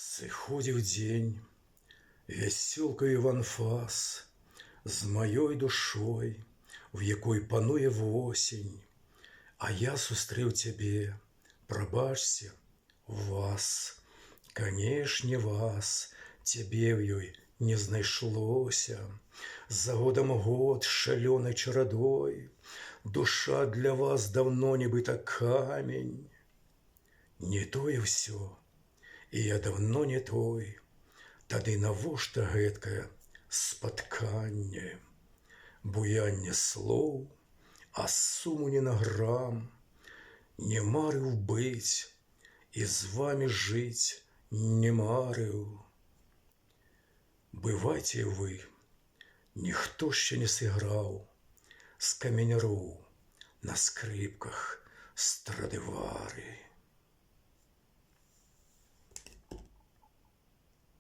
Сыходзіў дзень, вясёлка Іван Фас, з маёй душой, в якой пануе восень. А я сустрэў цябе, прабачце, вас, канешне, вас, цябе в ёй не знайшлося. За годам год шалёнай чарадой, душа для вас давно нібыта камень. Не тое ўсё, і я давно не той. Тады навошта гэткае спатканне? Буянне слоў, а суму не на грам. Не марыў быць і з вамі жыць не марыў. Бывайце вы, ніхто ще не сыграў з каменяроў на скрыпках Страдывары.